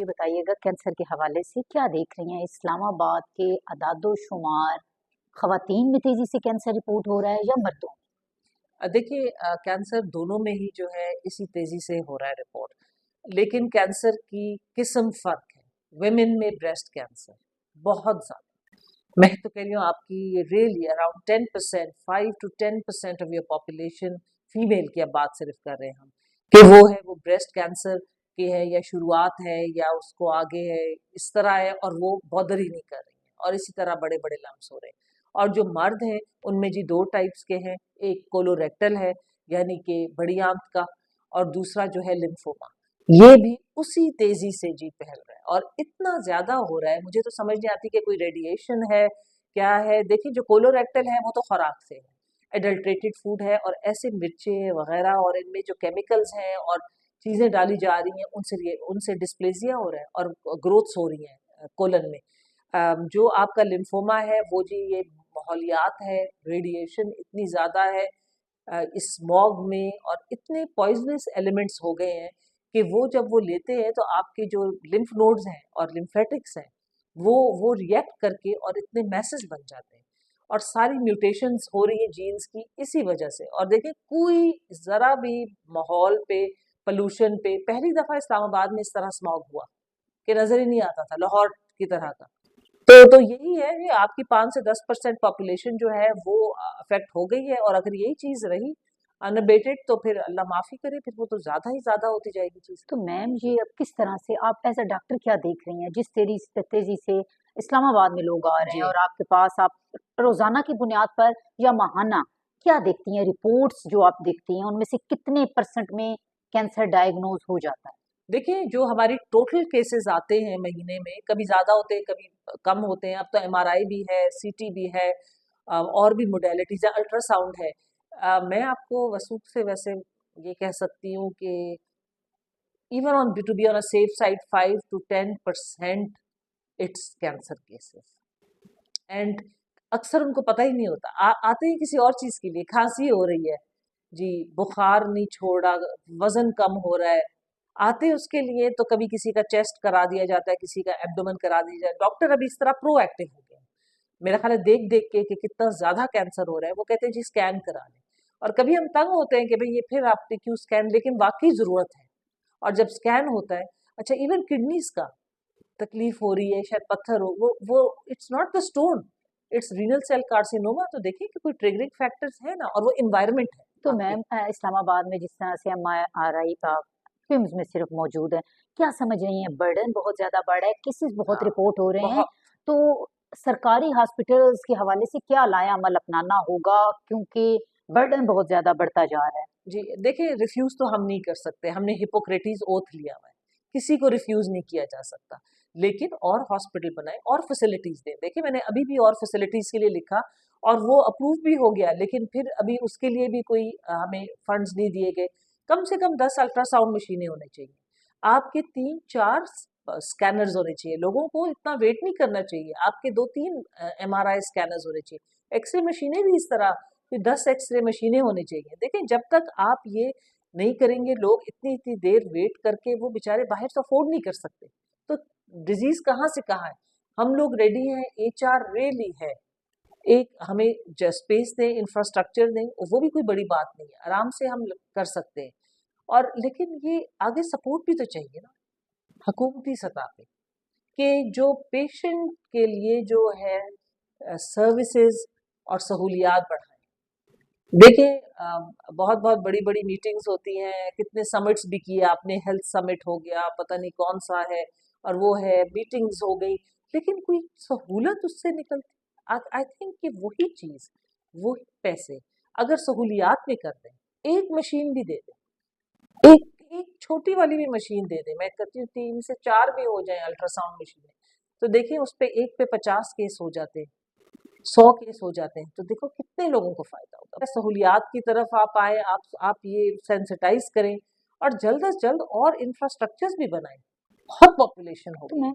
मुझे बताइएगा कैंसर के हवाले से क्या देख रही हैं इस्लामाबाद के अदाद-ओ-शुमार, ख़वातीन में तेज़ी से कैंसर रिपोर्ट हो रहा है या मर्दों? देखिए कैंसर दोनों में ही जो है इसी तेजी से हो रहा है रिपोर्ट, लेकिन कैंसर की किस्म फर्क है। विमेन में ब्रेस्ट कैंसर बहुत ज़्यादा, मैं तो कह रही हूँ आपकी really around 10%, 5 to 10% of your population female की अब बात सिर्फ कर रहे हैं हम, कि वो है वो ब्रेस्ट कैंसर की है या शुरुआत है या उसको आगे है, इस तरह है और वो बॉदर ही नहीं कर रही है और इसी तरह बड़े बड़े लम्स हो रहे हैं। और जो मर्द हैं उनमें जी दो टाइप्स के हैं, एक कोलोरेक्टल है यानी कि बड़ी आंत का, और दूसरा जो है लिम्फोमा। ये भी उसी तेजी से जी फैल रहा है और इतना ज्यादा हो रहा है, मुझे तो समझ नहीं आती कि कोई रेडिएशन है क्या है। देखिए जो कोलोरेक्टल है वो तो खुराक से है, एडल्ट्रेटेड फूड है और ऐसे मिर्चें वगैरह और इनमें जो केमिकल्स हैं और चीजें डाली जा रही हैं उनसे डिस्प्लेसिया हो रहा है और ग्रोथ्स हो रही हैं कोलन में। जो आपका लिम्फोमा है वो जी ये माहौलियात है, रेडिएशन इतनी ज़्यादा है इस स्मॉग में और इतने पॉइजनस एलिमेंट्स हो गए हैं कि वो जब वो लेते हैं तो आपके जो लिम्फ नोड्स हैं और लिम्फेटिक्स हैं वो रिएक्ट करके और इतने मैसेज बन जाते हैं और सारी म्यूटेशंस हो रही है जीन्स की इसी वजह से। और देखिए कोई ज़रा भी माहौल पे, पोल्यूशन पे, पहली दफ़ा इस्लामाबाद में इस तरह स्मॉग हुआ कि नज़र ही नहीं आता था, लाहौर की तरह का। तो यही है कि आपकी 5 से 10% पॉपुलेशन जो है वो अफेक्ट हो गई है और अगर यही चीज़ रही अनअबेटेड तो फिर अल्लाह माफ़ी करे, फिर वो तो ज़्यादा ही ज़्यादा होती जाएगी चीज़। तो मैम ये अब किस तरह से आप एज़ अ डॉक्टर क्या देख रही हैं? जिस तेज़ी से इस्लामाबाद में लोग आ रहे हैं जी। और आपके पास आप रोज़ाना की बुनियाद पर या माहाना क्या देखती हैं? रिपोर्ट्स जो आप देखती हैं उनमें से कितने परसेंट में कैंसर डायग्नोज़ हो जाता है? देखिए जो हमारी टोटल केसेस आते हैं महीने में, कभी ज़्यादा होते हैं, कभी कम होते हैं। अब तो एमआरआई भी है, सीटी भी है, और भी मोडेलिटीज़ है, अल्ट्रासाउंड है। मैं आपको वसूख से वैसे ये कह सकती हूँ कि even on to be on a safe side 5 to 10% it's cancer cases. And अक्सर उनको पता ही नहीं होता, आते ही किसी और चीज के लिए, खांसी हो रही है जी, बुखार नहीं छोड़ रहा, वजन कम हो रहा है, आते उसके लिए तो कभी किसी का चेस्ट करा दिया जाता है, किसी का एब्डोमेन करा दिया जाए। डॉक्टर अभी इस तरह प्रोएक्टिव हो गए हैं मेरा ख्याल है, देख देख के कि कितना ज्यादा कैंसर हो रहा है, वो कहते हैं जी स्कैन करा लें। और कभी हम तंग होते हैं कि भाई ये फिर आपने क्यों स्कैन, लेकिन वाकई जरूरत है। और जब स्कैन होता है, अच्छा इवन किडनीज का तकलीफ हो रही है, शायद पत्थर हो, वो it's not the stone, it's renal cell carcinoma. तो देखिए कि कोई ट्रिगरिंग फैक्टर्स है ना, और वो इन्वायरमेंट है तो आपके। मैम इस्लामाबाद में जिस तरह से एमआरआई का फिल्म्स में सिर्फ मौजूद है, क्या समझ रही हैं बर्डन बहुत ज़्यादा बढ़ रहा है, केसेस बहुत हाँ रिपोर्ट हो रहे हैं, बहुत। तो सरकारी हॉस्पिटल्स के हवाले से क्या लाया अमल अपनाना होगा क्योंकि बर्डन बहुत ज़्यादा बढ़ता जा रहा है? जी देखिए रिफ्यूज तो हम नहीं कर सकते, हमने हिपोक्रेटिस ओथ लिया हुआ है, किसी को रिफ्यूज नहीं किया जा सकता। लेकिन और हॉस्पिटल बनाए और फैसिलिटीज दें। देखिए मैंने अभी भी और फैसिलिटीज के लिए लिखा और वो अप्रूव भी हो गया, लेकिन फिर अभी उसके लिए भी कोई हमें फंड्स नहीं दिए गए। कम से कम 10 अल्ट्रासाउंड मशीनें होनी चाहिए, आपके 3-4 स्कैनर्स होने चाहिए, लोगों को इतना वेट नहीं करना चाहिए, आपके 2-3 एमआरआई स्कैनर्स होने चाहिए, एक्सरे मशीनें भी इस तरह कि 10 एक्सरे मशीनें होनी चाहिए। देखिए जब तक आप ये नहीं करेंगे, लोग इतनी इतनी देर वेट करके वो बेचारे बाहर से अफोर्ड नहीं कर सकते, तो डिजीज कहाँ से कहाँ है। हम लोग रेडी हैं, एचआर रेडी है, एक हमें स्पेस दें, इंफ्रास्ट्रक्चर दें, वो भी कोई बड़ी बात नहीं है, आराम से हम कर सकते हैं। और लेकिन ये आगे सपोर्ट भी तो चाहिए ना हुकूमती सतह पे, कि जो पेशेंट के लिए जो है सर्विसेज और सहूलियात बढ़ाएं। देखिए बहुत बहुत बड़ी बड़ी मीटिंग्स होती हैं, कितने समिट्स भी किए आपने, हेल्थ समिट हो गया, पता नहीं कौन सा है, और वो है, मीटिंग्स हो गई, लेकिन कोई सहूलत उससे निकलती? आई थिंक कि वही चीज, वही पैसे अगर सहूलियात में कर दें, एक मशीन भी दे दें, एक एक छोटी वाली भी मशीन दे दें, मैं कहती हूँ 3 से 4 भी हो जाए अल्ट्रासाउंड मशीनें, तो देखिए उस पे एक पे 50 केस हो जाते हैं, 100 केस हो जाते हैं, तो देखो कितने लोगों को फायदा होगा। सहूलियात की तरफ आप आए, आप ये सेंसिटाइज करें और जल्द से जल्द और इंफ्रास्ट्रक्चर्स भी बनाएं, बहुत पॉपुलेशन हो तो गई। मैं